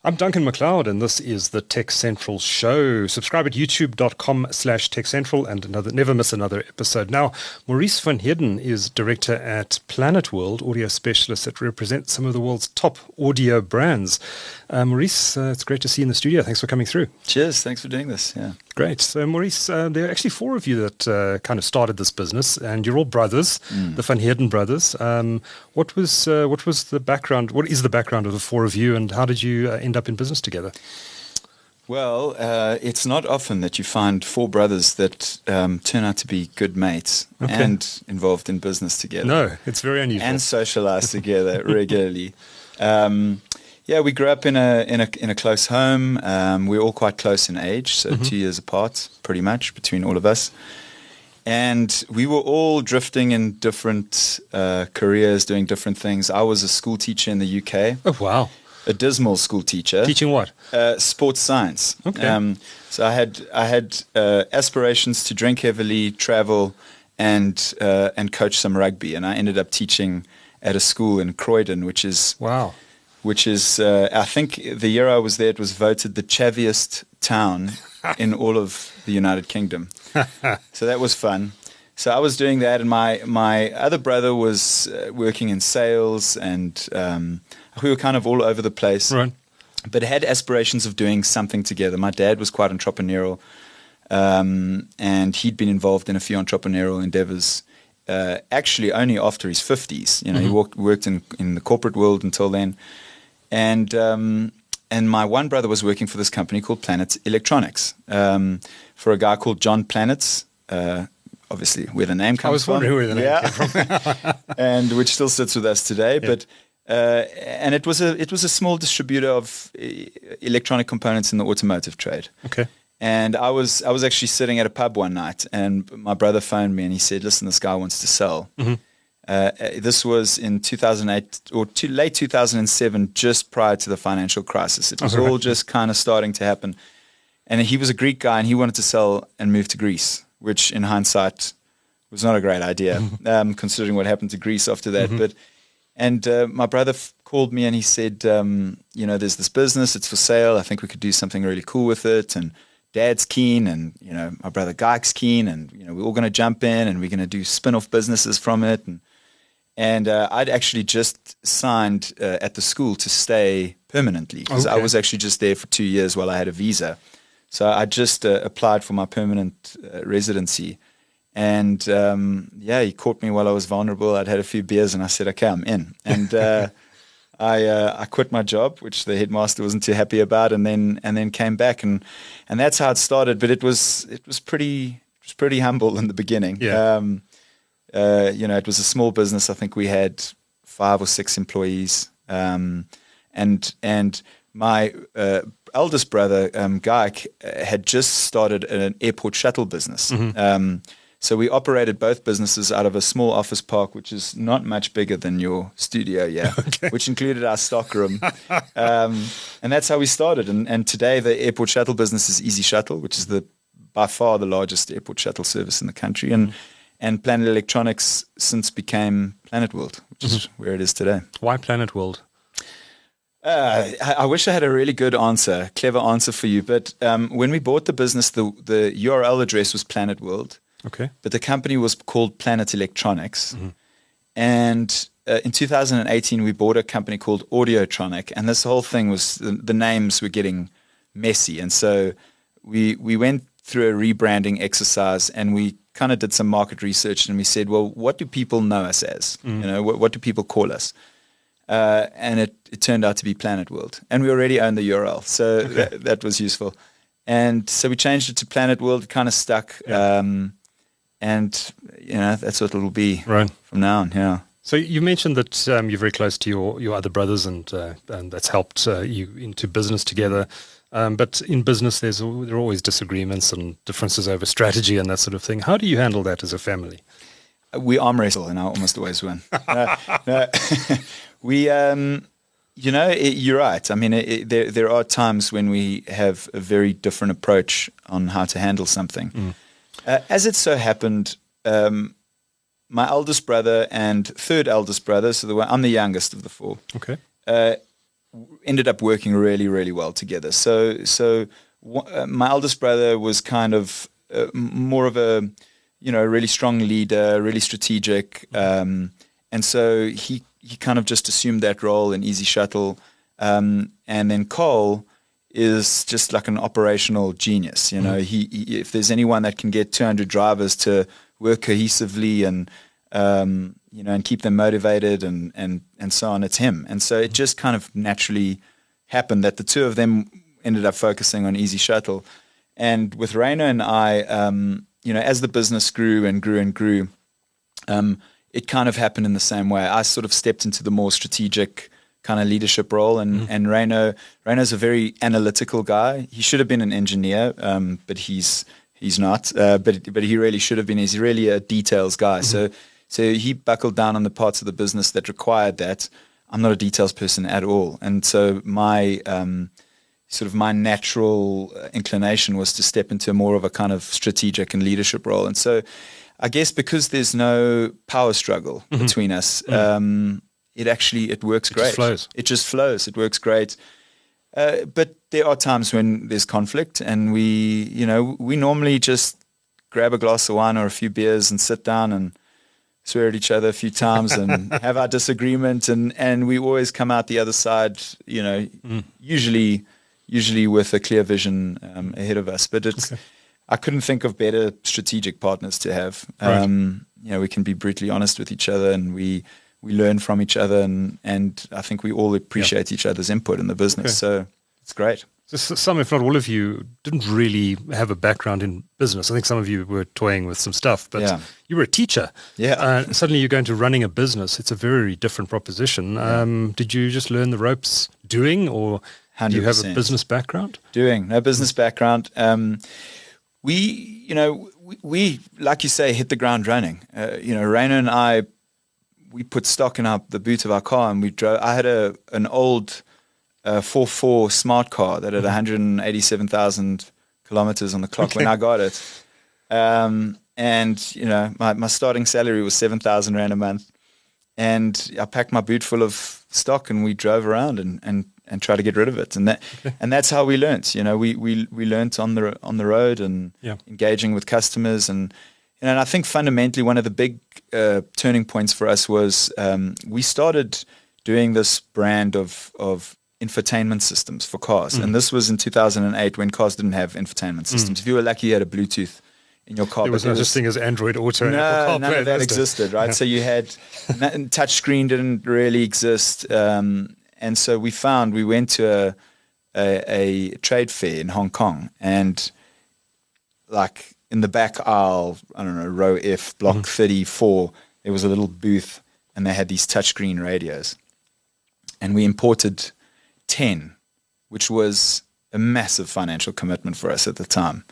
I'm Duncan McLeod, and this is the TechCentral Show. Subscribe at youtube.com/TechCentral and never miss another episode. Now, Maurice van Heerden is director at Planetworld, audio specialist that represents some of the world's top audio brands. Maurice, it's great to see you in the studio. Thanks for coming through. Cheers. Thanks for doing this. Yeah. Great. So, Maurice, there are actually four of you that kind of started this business, and you're all brothers, the Van Heerden brothers. What was the background? What is the background of the four of you, and how did you end up in business together? Well, it's not often that you find four brothers that turn out to be good mates and involved in business together. No, it's very unusual. And socialize together regularly. We grew up in a close home. We're all quite close in age, so 2 years apart, pretty much, between all of us. And we were all drifting in different careers, doing different things. I was a school teacher in the UK. Oh, wow. A dismal school teacher. Teaching what? Sports science. Okay. So I had aspirations to drink heavily, travel, and coach some rugby. And I ended up teaching at a school in Croydon, which is wow. I think the year I was there, it was voted the chaviest town in all of the United Kingdom. So that was fun. So I was doing that, and my other brother was working in sales, and we were kind of all over the place, right. But had aspirations of doing something together. My dad was quite entrepreneurial, and he'd been involved in a few entrepreneurial endeavors, actually only after his 50s. You know, he worked in the corporate world until then. And my one brother was working for this company called Planet Electronics, for a guy called John Planets, obviously where the name comes from. I was wondering where the name came from. And which still sits with us today. Yeah. But and it was a small distributor of electronic components in the automotive trade. Okay. And I was actually sitting at a pub one night, and my brother phoned me and he said, "Listen, this guy wants to sell." This was in 2008 or late 2007, just prior to the financial crisis. It was all just kind of starting to happen. And he was a Greek guy, and he wanted to sell and move to Greece, which in hindsight was not a great idea, considering what happened to Greece after that. And my brother called me and he said, there's this business, it's for sale. I think we could do something really cool with it. And Dad's keen, and, my brother Guy's keen, and, we're all going to jump in and we're going to do spin-off businesses from it. And I'd actually just signed at the school to stay permanently, because I was actually just there for 2 years while I had a visa. So I just applied for my permanent residency. And he caught me while I was vulnerable. I'd had a few beers and I said, okay, I'm in. And I quit my job, which the headmaster wasn't too happy about, and then came back, and that's how it started. But it was pretty humble in the beginning. Yeah. It was a small business. I think we had 5 or 6 employees, and my eldest brother, Guy, had just started an airport shuttle business. So we operated both businesses out of a small office park, which is not much bigger than your studio, which included our stockroom. And that's how we started. And today the airport shuttle business is Easy Shuttle, which is by far the largest airport shuttle service in the country. And Planet Electronics since became Planetworld, which is where it is today. Why Planetworld? I wish I had a really good clever answer for you. But when we bought the business, the URL address was Planetworld. Okay. But the company was called Planet Electronics. And in 2018, we bought a company called Audiotronic. And this whole thing was, the names were getting messy. And so we went through a rebranding exercise, and we kind of did some market research, and we said, well, what do people know us as? What do people call us? And it turned out to be Planetworld. And we already own the URL. So that was useful. And so we changed it to Planetworld. It kind of stuck. Yeah. And that's what it'll be from now on. Yeah. So you mentioned that you're very close to your other brothers, and that's helped you into business together. But in business, there are always disagreements and differences over strategy and that sort of thing. How do you handle that as a family? We arm wrestle, and I almost always win. We, you're right. I mean, there are times when we have a very different approach on how to handle something. As it so happened, my eldest brother and third eldest brother, so I'm the youngest of the four. Okay. ended up working really, really well together. So my eldest brother was kind of more of a, really strong leader, really strategic. And so he kind of just assumed that role in Easy Shuttle. And then Cole is just like an operational genius. He if there's anyone that can get 200 drivers to work cohesively and and keep them motivated and so on, it's him. And so it just kind of naturally happened that the two of them ended up focusing on Easy Shuttle. And with Rainer and I, as the business grew and grew and grew, it kind of happened in the same way. I sort of stepped into the more strategic kind of leadership role, and Rainer's a very analytical guy. He should have been an engineer, but he's not. But he really should have been. He's really a details guy. So he buckled down on the parts of the business that required that. I'm not a details person at all, and so my my natural inclination was to step into more of a kind of strategic and leadership role. And so I guess because there's no power struggle between us, it works great. It just flows. It works great. But there are times when there's conflict, and we normally just grab a glass of wine or a few beers and sit down and swear at each other a few times and have our disagreement, and we always come out the other side, usually with a clear vision ahead of us. But I couldn't think of better strategic partners to have. Right. We can be brutally honest with each other, and we learn from each other, and I think we all appreciate each other's input in the business. So it's great. So some, if not all of you, didn't really have a background in business. I think some of you were toying with some stuff, but you were a teacher. Yeah. Suddenly you go into running a business. It's a very different proposition. Did you just learn the ropes doing, or 100%. Do you have a business background? Doing. No business background. We, like you say, hit the ground running. Rainer and I, we put stock in the boot of our car, and we drove. I had an old 4.4 smart car that had 187,000 kilometers on the clock when I got it. And my starting salary was 7,000 Rand a month, and I packed my boot full of stock, and we drove around and tried to get rid of it. And that's how we learnt. We learnt on the road and engaging with customers, and I think fundamentally one of the big turning points for us was we started doing this brand of infotainment systems for cars. And this was in 2008 when cars didn't have infotainment systems. If you were lucky, you had a Bluetooth in your car. There was no such thing as Android Auto and Apple CarPlay. None of that existed, right? So you had touchscreen didn't really exist. And so we went to a trade fair in Hong Kong, and like in the back aisle, I don't know, row F, block 34, there was a little booth, and they had these touchscreen radios. And we imported 10, which was a massive financial commitment for us at the time.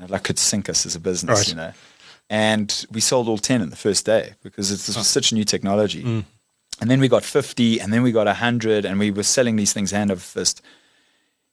Like could sink us as a business, right. And we sold all 10 in the first day because this was such new technology. And then we got 50, and then we got 100, and we were selling these things hand over fist.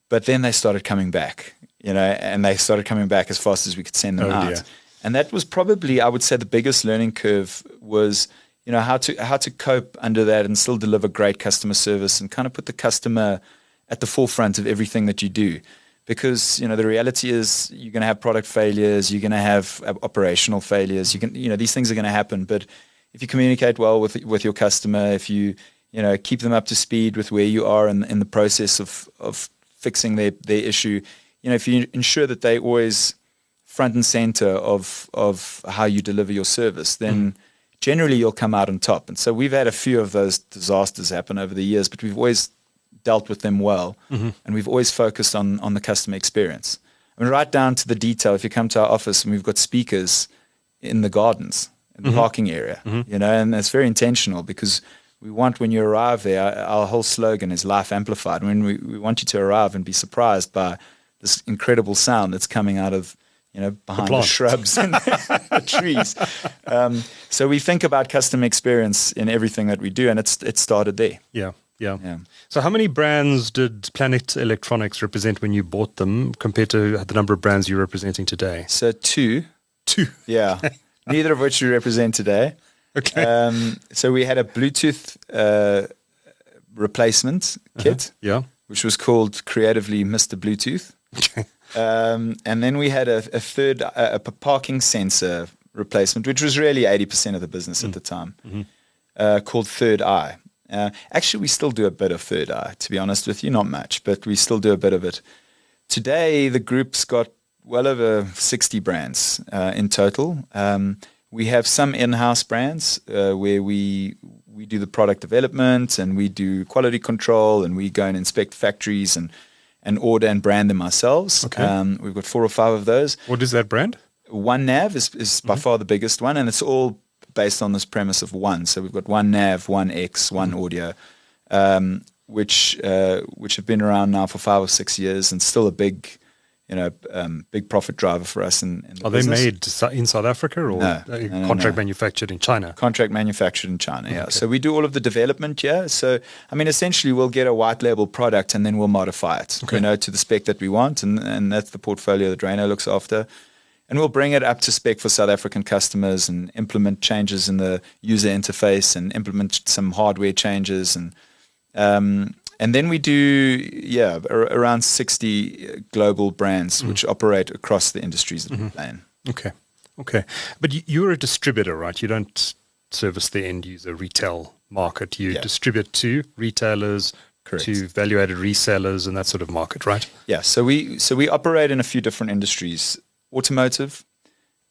But then they started coming back, and they started coming back as fast as we could send them out. Dear. And that was probably, I would say, the biggest learning curve was, how to cope under that and still deliver great customer service and kind of put the customer at the forefront of everything that you do. Because, the reality is you're going to have product failures, you're going to have operational failures, these things are going to happen. But if you communicate well with your customer, if you, keep them up to speed with where you are in the process of fixing their issue, if you ensure that they always front and center of how you deliver your service, then generally you'll come out on top. And so we've had a few of those disasters happen over the years, but we've always dealt with them well, and we've always focused on the customer experience. I mean, right down to the detail. If you come to our office and we've got speakers in the gardens, in the parking area, and that's very intentional because we want when you arrive there, our whole slogan is life amplified. When we want you to arrive and be surprised by this incredible sound that's coming out of, behind the shrubs and the trees. So we think about customer experience in everything that we do, and it started there. Yeah. So how many brands did Planet Electronics represent when you bought them compared to the number of brands you're representing today? So two. Yeah. Neither of which we represent today. Okay. So we had a Bluetooth replacement kit, which was called creatively Mr. Bluetooth. And then we had a third, a parking sensor replacement, which was really 80% of the business at the time, called Third Eye. Actually, we still do a bit of Third Eye, to be honest with you, not much, but we still do a bit of it. Today, the group's got well over 60 brands in total. We have some in-house brands where we do the product development and we do quality control and we go and inspect factories and order and brand them ourselves. Okay. We've got 4 or 5 of those. What is that brand? One Nav is by far the biggest one, and it's all based on this premise of one. So we've got One Nav, One X, One Audio, which have been around now for 5 or 6 years and still a big profit driver for us. Are they made in South Africa or contract manufactured in China? Contract manufactured in China, yeah. Okay. So we do all of the development here. So, I mean, essentially we'll get a white label product and then we'll modify it, to the spec that we want. And that's the portfolio that Reno looks after. And we'll bring it up to spec for South African customers and implement changes in the user interface and implement some hardware changes. And then we do, around 60 global brands which operate across the industries that we play in. Okay. But you're a distributor, right? You don't service the end user retail market. You distribute to retailers, correct, to value-added resellers and that sort of market, right? Yeah. So we operate in a few different industries. Automotive.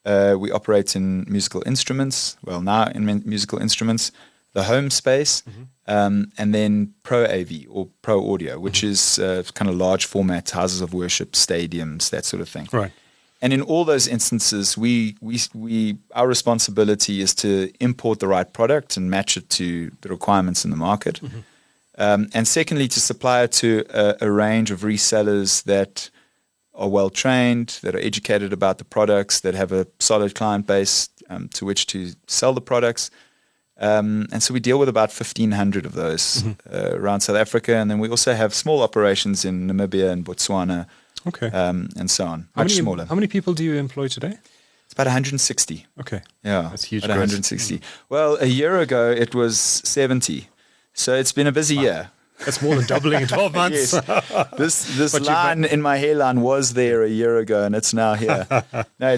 We operate in musical instruments. Well, now in musical instruments. The home space, and then Pro AV or Pro Audio, which is kind of large format houses of worship, stadiums, that sort of thing. Right. And in all those instances, our responsibility is to import the right product and match it to the requirements in the market. And secondly, to supply it to a range of resellers that are well trained, that are educated about the products, that have a solid client base to which to sell the products. And so we deal with about 1,500 of those around South Africa. And then we also have small operations in Namibia and Botswana, and so on. Much smaller. How many people do you employ today? It's about 160. Okay. Yeah. That's huge. About 160. Well, a year ago it was 70. So it's been a busy year. That's more than doubling in 12 months. Yes. This line in my hairline was there a year ago, and it's now here. No,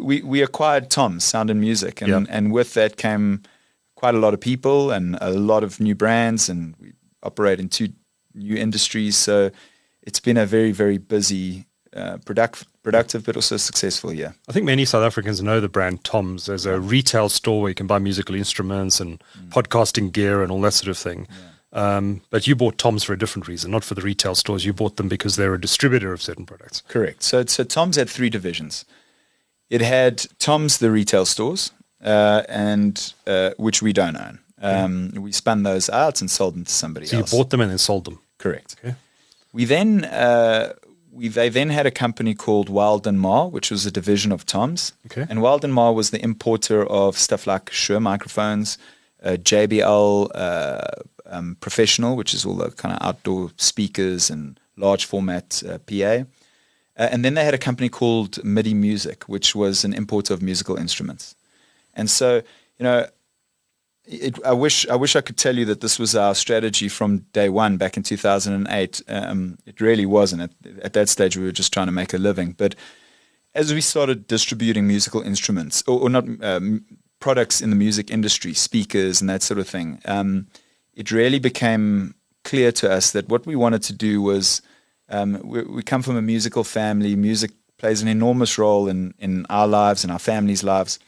we acquired Tom's Sound and Music, and with that came quite a lot of people and a lot of new brands, and we operate in 2 new industries. So it's been a very, very busy, productive, but also successful year. I think many South Africans know the brand Tom's as a retail store where you can buy musical instruments and podcasting gear and all that sort of thing. Yeah. But you bought Tom's for a different reason, not for the retail stores. You bought them because they're a distributor of certain products. Correct. So Tom's had 3 divisions. It had Tom's, the retail stores, and which we don't own. We spun those out and sold them to somebody else. So you bought them and then sold them? Correct. Okay. They then had a company called Wild & Ma, which was a division of Tom's. Okay. And Wild & Ma was the importer of stuff like Shure microphones, JBL Professional, which is all the kind of outdoor speakers and large format PA. And then they had a company called MIDI Music, which was an importer of musical instruments. And so, I wish I could tell you that this was our strategy from day one back in 2008. It really wasn't. At that stage, we were just trying to make a living. But as we started distributing musical instruments, or not products in the music industry, speakers and that sort of thing, it really became clear to us that what we wanted to do was, we come from a musical family. Music plays an enormous role in our lives and our families' lives.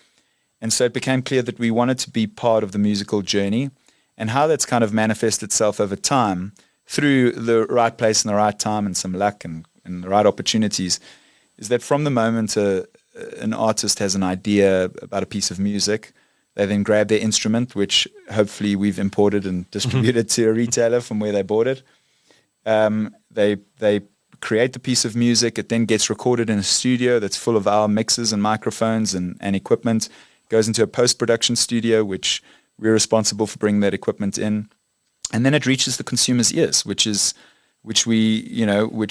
And so it became clear that we wanted to be part of the musical journey, and how that's kind of manifested itself over time through the right place and the right time and some luck and the right opportunities is that from the moment an artist has an idea about a piece of music, they then grab their instrument, which hopefully we've imported and distributed to a retailer from where they bought it. They create the piece of music. It then gets recorded in a studio that's full of our mixers and microphones and equipment. Goes into a post-production studio, which we're responsible for bringing that equipment in, and then it reaches the consumer's ears, which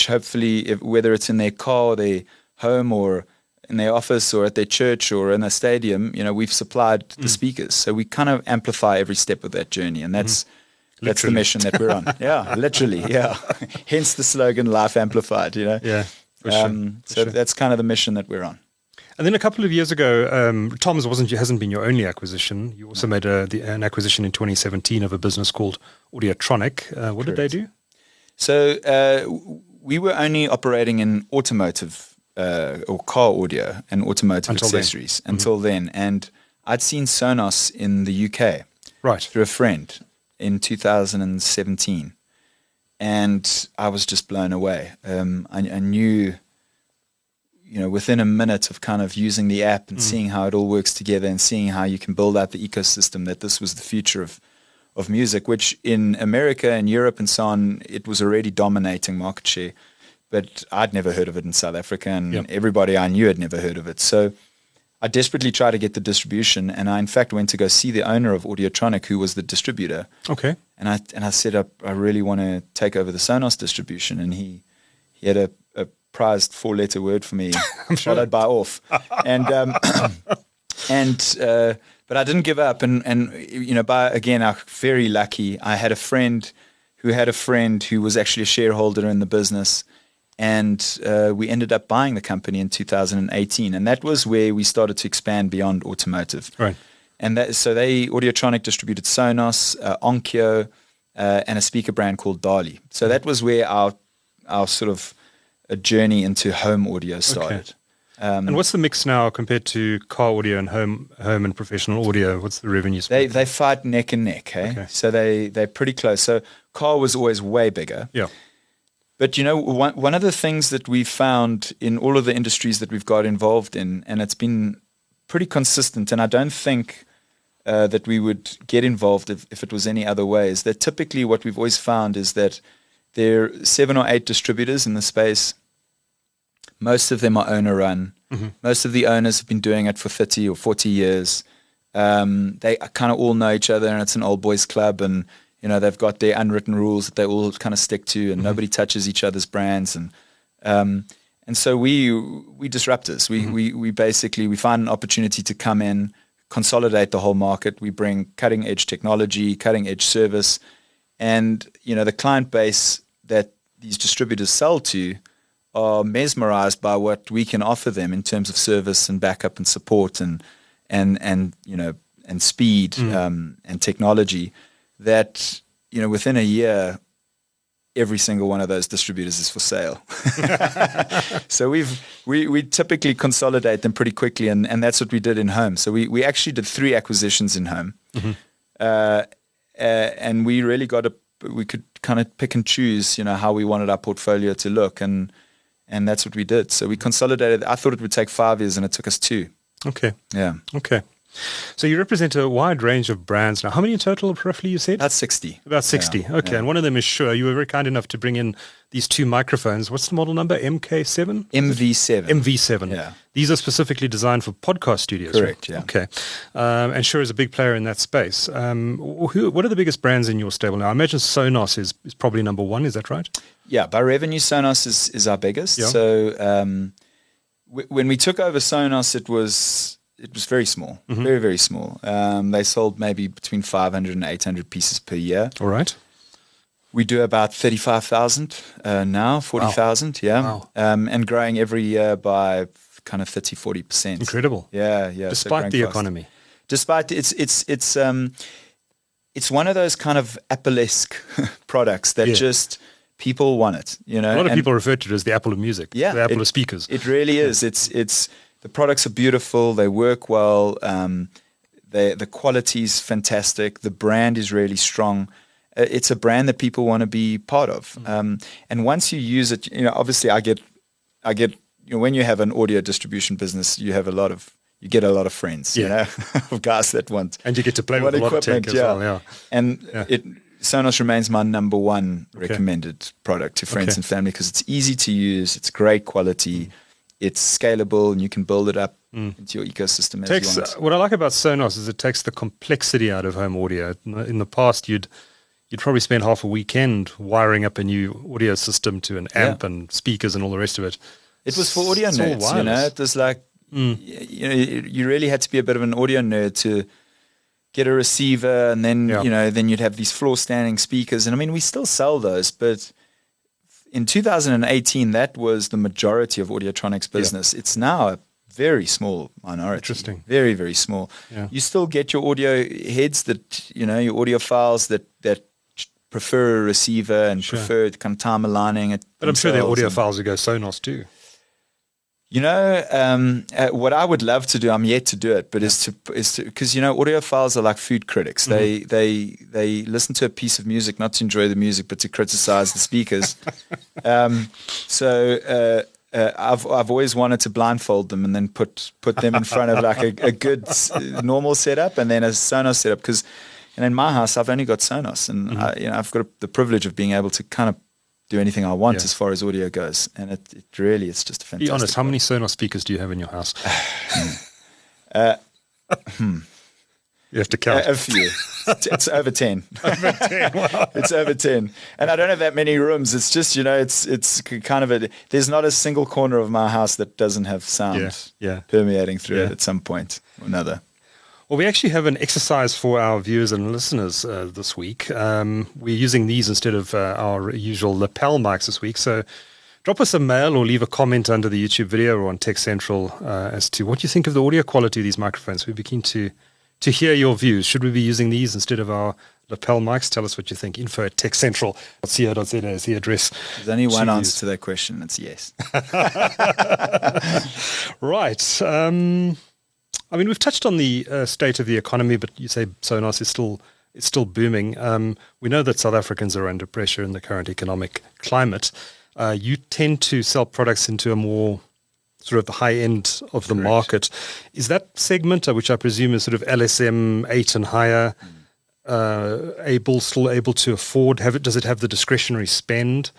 hopefully, whether it's in their car, or their home, or in their office, or at their church, or in a stadium, we've supplied the speakers, so we kind of amplify every step of that journey, and that's That's the mission that we're on. Yeah, literally. Yeah. Hence the slogan "Life Amplified." Yeah. So that's kind of the mission that we're on. And then a couple of years ago, Tom's hasn't been your only acquisition. You also made an acquisition in 2017 of a business called Audiotronic. What did they do? So we were only operating in automotive or car audio and automotive accessories until then. And I'd seen Sonos in the UK through a friend in 2017. And I was just blown away. I knew, within a minute of kind of using the app and seeing how it all works together and seeing how you can build out the ecosystem, that this was the future of music, which in America and Europe and so on, it was already dominating market share. But I'd never heard of it in South Africa, and everybody I knew had never heard of it. So I desperately tried to get the distribution, and I in fact went to go see the owner of Audiotronic, who was the distributor. Okay. And I said, I really want to take over the Sonos distribution, and he had a prized 4-letter word for me, followed by off. And but I didn't give up, and I'm very lucky. I had a friend who was actually a shareholder in the business. And we ended up buying the company in 2018, and that was where we started to expand beyond automotive. Right. And Audiotronic distributed Sonos, Onkyo, and a speaker brand called Dali. So that was where our sort of a journey into home audio started. Okay. And what's the mix now compared to car audio and home and professional audio? What's the revenue split? They fight neck and neck. Okay. So they're pretty close. So car was always way bigger. Yeah. But, one of the things that we found in all of the industries that we've got involved in, and it's been pretty consistent, and I don't think that we would get involved if it was any other way, is that typically what we've always found is that there are 7 or 8 distributors in the space. Most of them are owner-run. Mm-hmm. Most of the owners have been doing it for 30 or 40 years. They kind of all know each other, and it's an old boys club, and they've got their unwritten rules that they all kind of stick to, and nobody touches each other's brands. And so we disruptors. We basically find an opportunity to come in, consolidate the whole market. We bring cutting edge technology, cutting edge service, and the client base that these distributors sell to are mesmerized by what we can offer them in terms of service and backup and support and speed and technology. That within a year, every single one of those distributors is for sale. So we typically consolidate them pretty quickly, and that's what we did in home. So we actually did 3 acquisitions in home, and we really we could kind of pick and choose how we wanted our portfolio to look, and that's what we did. So we consolidated. I thought it would take 5 years, and it took us 2. Okay. Yeah. Okay. So you represent a wide range of brands now. How many in total, roughly, you said? That's 60. About 60. Yeah. Okay. Yeah. And one of them is Shure. You were very kind enough to bring in these 2 microphones. What's the model number? MK7? MV7. MV7. Yeah. These are specifically designed for podcast studios. Correct, right? Yeah. Okay. And Shure is a big player in that space. What are the biggest brands in your stable now? I imagine Sonos is probably number 1. Is that right? Yeah. By revenue, Sonos is our biggest. Yeah. So when we took over Sonos, it was very small, very, very small. They sold maybe between 500 and 800 pieces per year. All right. We do about 35,000 now, 40,000, wow. Yeah. Wow. And growing every year by kind of 30, 40%. Incredible. Yeah, yeah. Despite the economy. Despite it's one of those kind of Apple-esque products that just people want it. A lot of people refer to it as the Apple of music. Yeah, the Apple of speakers. It really is. It's the products are beautiful. They work well. The quality is fantastic. The brand is really strong. It's a brand that people want to be part of. And once you use it, obviously I get, when you have an audio distribution business, you get a lot of friends, of guys that want. And you get to play with a lot of tech as well. Yeah. And Sonos remains my number 1 recommended product to friends and family because it's easy to use. It's great quality. It's scalable, and you can build it up into your ecosystem as you want. What I like about Sonos is it takes the complexity out of home audio. In the past, you'd probably spend half a weekend wiring up a new audio system to an amp and speakers and all the rest of it. It was for audio nerds, It was like, you really had to be a bit of an audio nerd get a receiver, and then Yeah. then you'd have these floor standing speakers. And I mean, we still sell those, but in 2018, that was the majority of Audiotronic's business. It's now a very small minority. Interesting. Very, very small. Yeah. You still get your audio heads that, your audio files that prefer a receiver and Sure. prefer kind of time aligning it. But I'm sure there are themselves audio and- files who go Sonos too. What I would love to do, I'm yet to do it, but is to because audiophiles are like food critics. Mm-hmm. They listen to a piece of music not to enjoy the music, but to criticize the speakers. I've always wanted to blindfold them and then put them in front of like a good normal setup and then a Sonos setup, because in my house I've only got Sonos, and Mm-hmm. I've got the privilege of being able to kind of do anything I want Yeah. as far as audio goes, and it's just a fantastic. Be honest, how many Sonos speakers do you have in your house? You have to count. A few. It's over 10. Over 10, wow. It's over 10. And I don't have that many rooms. It's just, it's kind of there's not a single corner of my house that doesn't have sound Yeah. permeating through Yeah. it at some point or another. Well, we actually have an exercise for our viewers and listeners this week. We're using these instead of our usual lapel mics this week. So drop us a mail or leave a comment under the YouTube video or on TechCentral as to what you think of the audio quality of these microphones. We'd be keen to hear your views. Should we be using these instead of our lapel mics? Tell us what you think. info@techcentral.co.za is the address. There's only one to answer use. to that question. It's yes. Right. I mean, we've touched on the state of the economy, but you say Sonos is still booming. We know that South Africans are under pressure in the current economic climate. You tend to sell products into a more sort of the high end of the market. Is that segment, which I presume is sort of LSM 8 and higher, still able to afford? Does it have the discretionary spend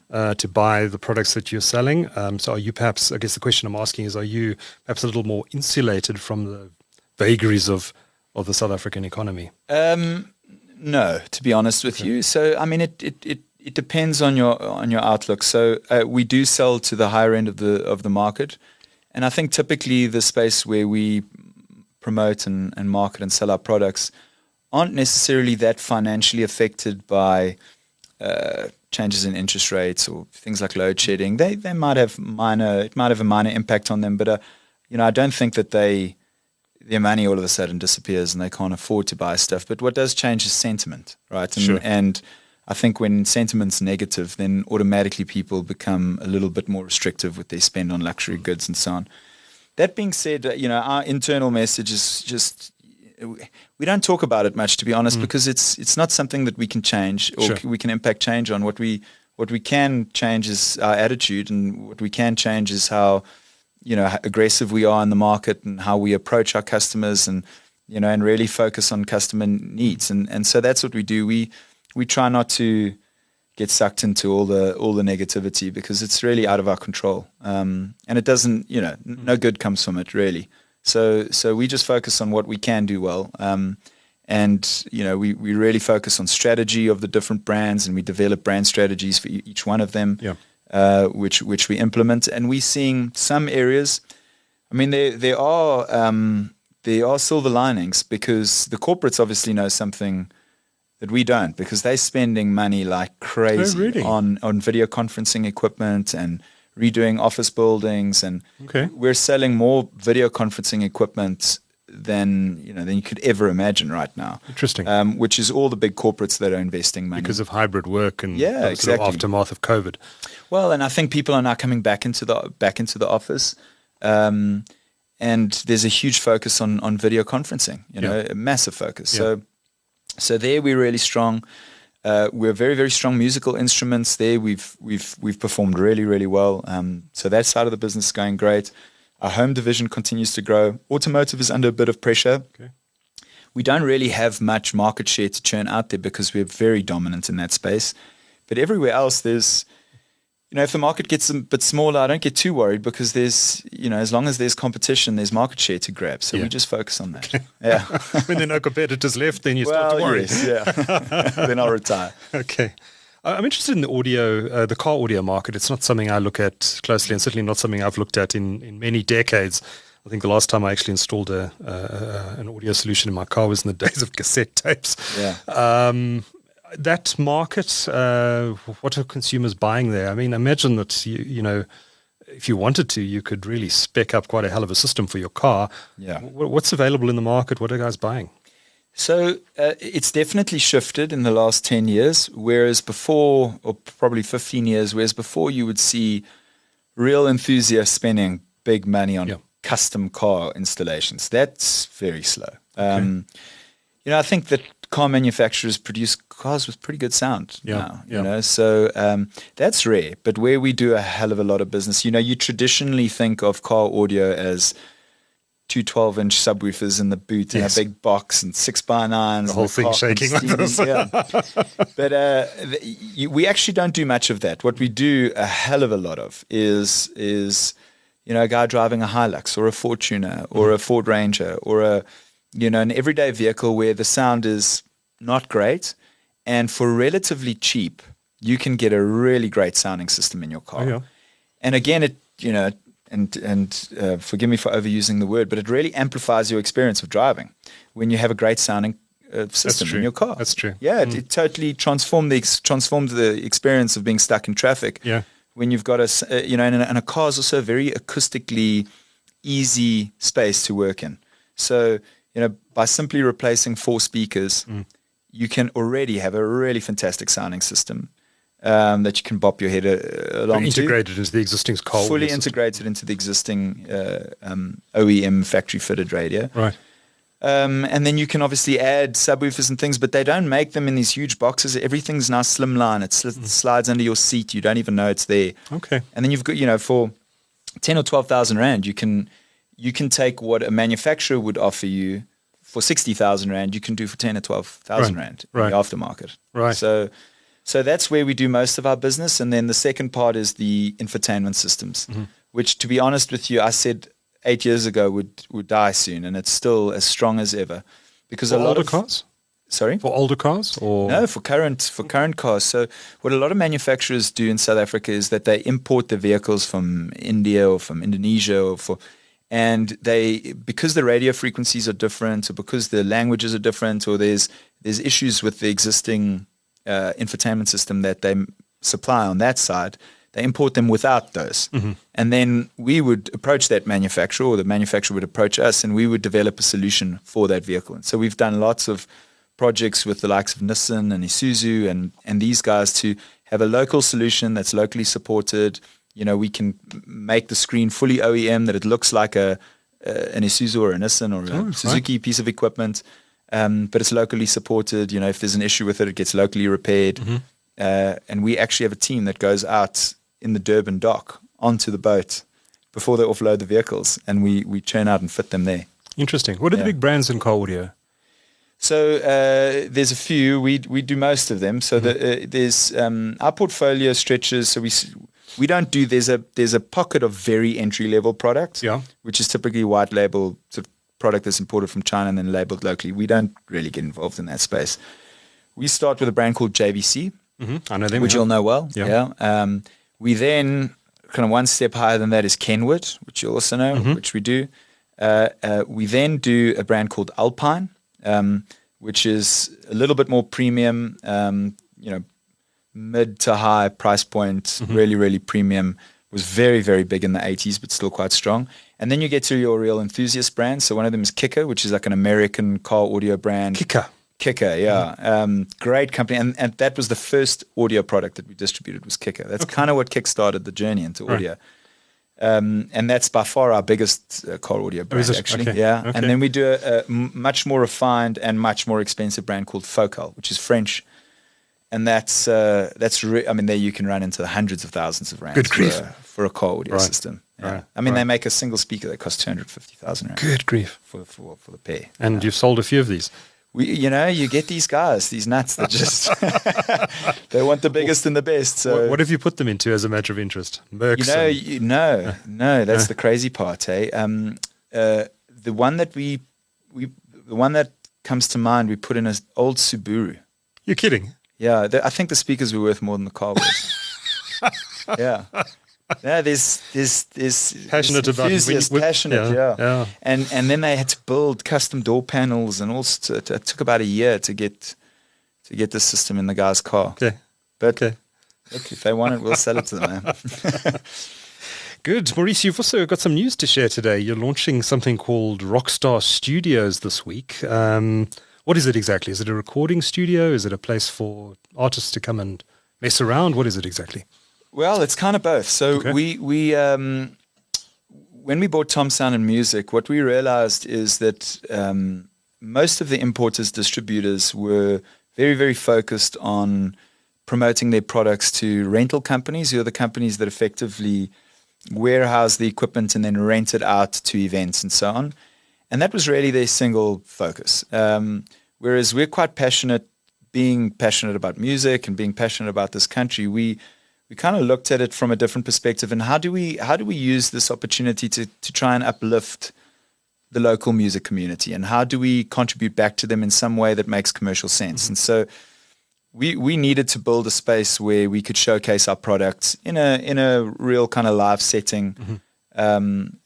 to buy the products that you're selling? So are you perhaps, I guess the question I'm asking is, are you perhaps a little more insulated from the vagaries of the South African economy? No, to be honest with you. So, I mean, it depends on your outlook. So we do sell to the higher end of the market, and I think typically the space where we promote and market and sell our products aren't necessarily that financially affected by changes in interest rates or things like load shedding. They might have a minor impact on them, but I don't think that their money all of a sudden disappears and they can't afford to buy stuff. But what does change is sentiment, right? And I think when sentiment's negative, then automatically people become a little bit more restrictive with their spend on luxury goods and so on. That being said, our internal message is just, we don't talk about it much, to be honest, because it's not something that we can change or we can impact change on. What we can change is our attitude, and what we can change is how aggressive we are in the market and how we approach our customers, and and really focus on customer needs. And so that's what we do. We try not to get sucked into all the negativity, because it's really out of our control. And it doesn't, no good comes from it, really. So we just focus on what we can do well. And we really focus on strategy of the different brands, and we develop brand strategies for each one of them. Yeah. Which we implement, and we're seeing some areas. I mean, there are silver linings, because the corporates obviously know something that we don't, because they're spending money like crazy on video conferencing equipment and redoing office buildings, and we're selling more video conferencing equipment than you could ever imagine right now. Interesting. Which is all the big corporates that are investing money Because of hybrid work and exactly. sort of aftermath of COVID. Well, and I think people are now coming back into the office, and there's a huge focus on video conferencing. A massive focus. Yeah. So there we're really strong. We're very, very strong musical instruments. There we've performed really, really well. So that side of the business is going great. Our home division continues to grow. Automotive is under a bit of pressure. Okay. We don't really have much market share to churn out there, because we're very dominant in that space. But everywhere else, there's, if the market gets a bit smaller, I don't get too worried, because there's, as long as there's competition, there's market share to grab. So we just focus on that. Yeah. When there are no competitors left, then you start to worry. Yes, yeah. Then I'll retire. Okay. I'm interested in the audio, the car audio market. It's not something I look at closely, and certainly not something I've looked at in many decades. I think the last time I actually installed an audio solution in my car was in the days of cassette tapes. Yeah. That market, what are consumers buying there? I mean, imagine that, you know, if you wanted to, you could really spec up quite a hell of a system for your car. Yeah. What's available in the market? What are guys buying? So it's definitely shifted in the last 10 years, whereas before, or probably 15 years, whereas before you would see real enthusiasts spending big money on custom car installations. That's very slow. You know, I think that car manufacturers produce cars with pretty good sound now, you know, so that's rare. But where we do a hell of a lot of business, you know, you traditionally think of car audio as two 12-inch subwoofers in the boot and a big box and 6x9s. The whole thing shaking like this. But we actually don't do much of that. What we do a hell of a lot of is you know, a guy driving a Hilux or a Fortuner or a Ford Ranger or an everyday vehicle where the sound is not great, and for relatively cheap, you can get a really great sounding system in your car. And again, it, you know, and forgive me for overusing the word, but it really amplifies your experience of driving when you have a great sounding system in your car. That's true. Yeah, it totally transformed the experience of being stuck in traffic. Yeah. When you've got and a car is also a very acoustically easy space to work in. So, you know, by simply replacing 4 speakers, you can already have a really fantastic sounding system that you can bop your head along integrated into the existing car. Fully integrated into the existing OEM factory-fitted radio. Right. And then you can obviously add subwoofers and things, but they don't make them in these huge boxes. Everything's now slimline. It slides under your seat. You don't even know it's there. Okay. And then you've got, you know, for 10 or 12,000 Rand, you can take what a manufacturer would offer you for 60,000 Rand, you can do for 10 or 12,000 Rand in the aftermarket. Right. So that's where we do most of our business. And then the second part is the infotainment systems, which, to be honest with you, I said 8 years ago would die soon, and it's still as strong as ever. Because for older cars? Sorry? For older cars? Or no, for current cars. So what a lot of manufacturers do in South Africa is that they import the vehicles from India or from Indonesia and because the radio frequencies are different, or because the languages are different, or there's issues with the existing infotainment system that they supply on that side, they import them without those. And then we would approach that manufacturer, or the manufacturer would approach us, and we would develop a solution for that vehicle. And so we've done lots of projects with the likes of Nissan and Isuzu and these guys to have a local solution that's locally supported. You know, we can make the screen fully OEM, that it looks like an Isuzu or a Nissan or a Suzuki piece of equipment, but it's locally supported. You know, if there's an issue with it, it gets locally repaired. And we actually have a team that goes out in the Durban dock onto the boat before they offload the vehicles, and we churn out and fit them there. Interesting. What are the big brands in car audio? So there's a few. We do most of them. So there's our portfolio stretches. So we don't do. There's a pocket of very entry level products, which is typically white label sort of product that's imported from China and then labeled locally. We don't really get involved in that space. We start with a brand called JVC, I know them, which you'll know well. We then kind of one step higher than that is Kenwood, which you also know, which we do. We then do a brand called Alpine, which is a little bit more premium, mid to high price point, really, really premium. Was very, very big in the 80s, but still quite strong. And then you get to your real enthusiast brands. So one of them is Kicker, which is like an American car audio brand. Kicker, yeah. Great company. And that was the first audio product that we distributed, was Kicker. That's kind of what kickstarted the journey into audio. And that's by far our biggest car audio brand, actually. Okay. Yeah. Okay. And then we do a much more refined and much more expensive brand called Focal, which is French. And that's there you can run into the hundreds of thousands of rands for a car audio system. Yeah. Right. They make a single speaker that costs 250,000 rand. Good grief. For the pair. And you've sold a few of these. You get these guys, these nuts that just they want the biggest and the best. So what have you put them into as a matter of interest? Mercs no, that's the crazy part, eh? The one that comes to mind, we put in an old Subaru. You're kidding? Yeah, I think the speakers were worth more than the car was. Yeah. No, there's Passionate about enthusiasts, passionate, yeah. And then they had to build custom door panels and all. It took about a year to get the system in the guy's car. Okay, but look, if they want it, we'll sell it to them. Man. Good. Maurice, you've also got some news to share today. You're launching something called Rockstar Studios this week. What is it exactly? Is it a recording studio? Is it a place for artists to come and mess around? What is it exactly? Well, it's kind of both. So Okay. we when we bought Tom Sound and Music, what we realized is that most of the importers, distributors were very, very focused on promoting their products to rental companies, who are the companies that effectively warehouse the equipment and then rent it out to events and so on. And that was really their single focus. Whereas we're quite passionate, being passionate about music and being passionate about this country, we kind of looked at it from a different perspective. And how do we use this opportunity to try and uplift the local music community? And how do we contribute back to them in some way that makes commercial sense? And so we needed to build a space where we could showcase our products in a real kind of live setting.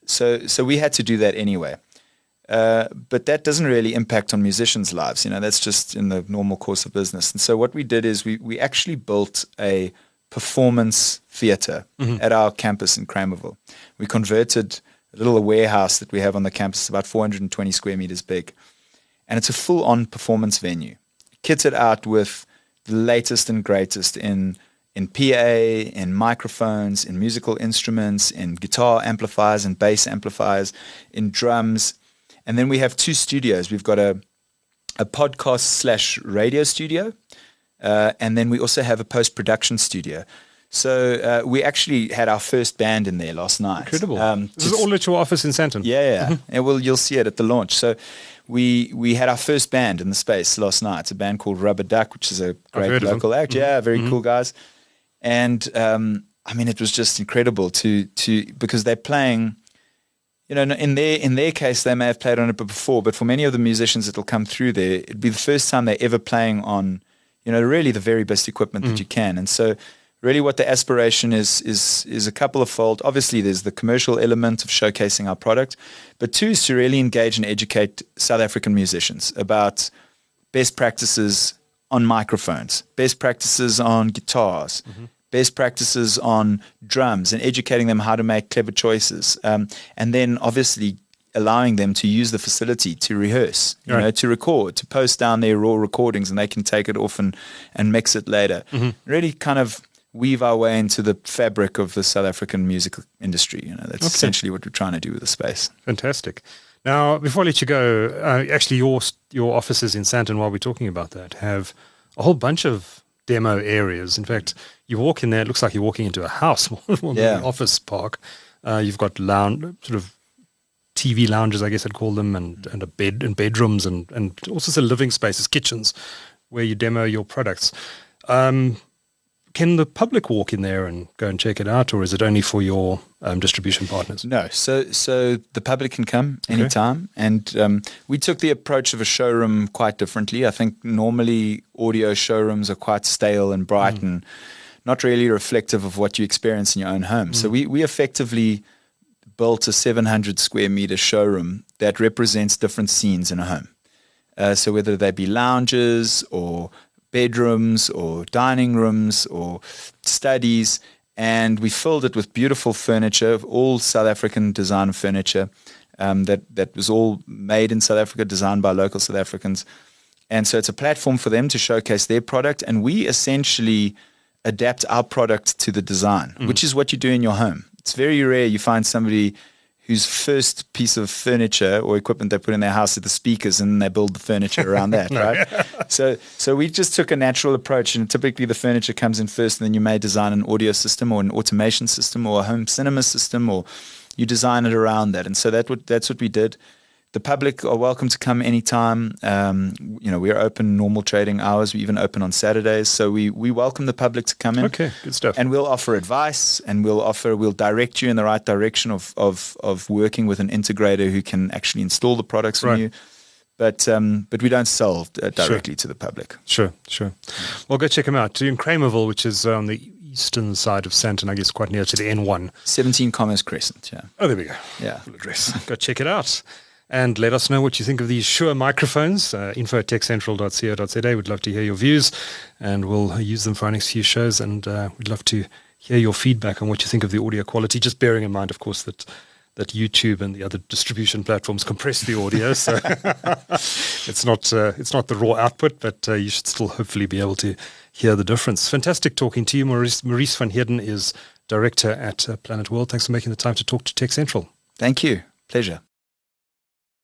So we had to do that anyway. But that doesn't really impact on musicians' lives. That's just in the normal course of business. And so what we did is we actually built a performance theater at our campus in Kramerville. We converted a little warehouse that we have on the campus, about 420 square meters big. And it's a full-on performance venue, kitted out with the latest and greatest in PA, in microphones, in musical instruments, in guitar amplifiers and bass amplifiers, in drums. And then we have 2 studios. We've got a podcast/radio studio, and then we also have a post-production studio. So we actually had our first band in there last night. Incredible. This is all at your office in Sandton? Yeah. And you'll see it at the launch. So we had our first band in the space last night. It's a band called Rubber Duck, which is a great local act. Yeah, very cool guys. And it was just incredible to because they're playing. In their case, they may have played on it before, but for many of the musicians that will come through there, it'd be the first time they're ever playing on, really the very best equipment that you can. And so really what the aspiration is a couple of fold. Obviously, there's the commercial element of showcasing our product, but 2 is to really engage and educate South African musicians about best practices on microphones, best practices on guitars, best practices on drums, and educating them how to make clever choices. And then obviously allowing them to use the facility to rehearse, to record, to post down their raw recordings, and they can take it off and mix it later. Really kind of weave our way into the fabric of the South African music industry. That's essentially what we're trying to do with the space. Fantastic. Now, before I let you go, actually your offices in Sandton, while we're talking about that, have a whole bunch of demo areas. In fact, you walk in there, it looks like you're walking into a house, more than an office park. You've got sort of TV lounges, I guess I'd call them, and a bed and bedrooms and also some living spaces, kitchens, where you demo your products. Can the public walk in there and go and check it out, or is it only for your distribution partners? No, so the public can come anytime, and we took the approach of a showroom quite differently. I think normally audio showrooms are quite stale and bright and not really reflective of what you experience in your own home. So we effectively built a 700 square meter showroom that represents different scenes in a home. So whether they be lounges or bedrooms or dining rooms or studies, and we filled it with beautiful furniture, all South African design furniture that was all made in South Africa, designed by local South Africans. And so it's a platform for them to showcase their product, and we essentially adapt our product to the design, which is what you do in your home. It's very rare you find somebody whose first piece of furniture or equipment they put in their house are the speakers, and they build the furniture around that, right? So we just took a natural approach, and typically the furniture comes in first, and then you may design an audio system or an automation system or a home cinema system, or you design it around that. And so that's what we did. The public are welcome to come anytime. We're open normal trading hours. We even open on Saturdays. So we welcome the public to come in. Okay, good stuff. And we'll offer advice, and we'll direct you in the right direction of working with an integrator who can actually install the products for you. But we don't sell directly to the public. Sure. Well, go check them out. In Kramerville, which is on the eastern side of Sandton, I guess quite near to the N1. 17 Commerce Crescent, yeah. Oh, there we go. Yeah. Full address. Go check it out. And let us know what you think of these Shure microphones. info@techcentral.co.za. We'd love to hear your views, and we'll use them for our next few shows. And we'd love to hear your feedback on what you think of the audio quality, just bearing in mind, of course, that YouTube and the other distribution platforms compress the audio, so it's not the raw output, but you should still hopefully be able to hear the difference. Fantastic talking to you. Maurice van Heerden is director at Planetworld. Thanks for making the time to talk to Tech Central. Thank you. Pleasure.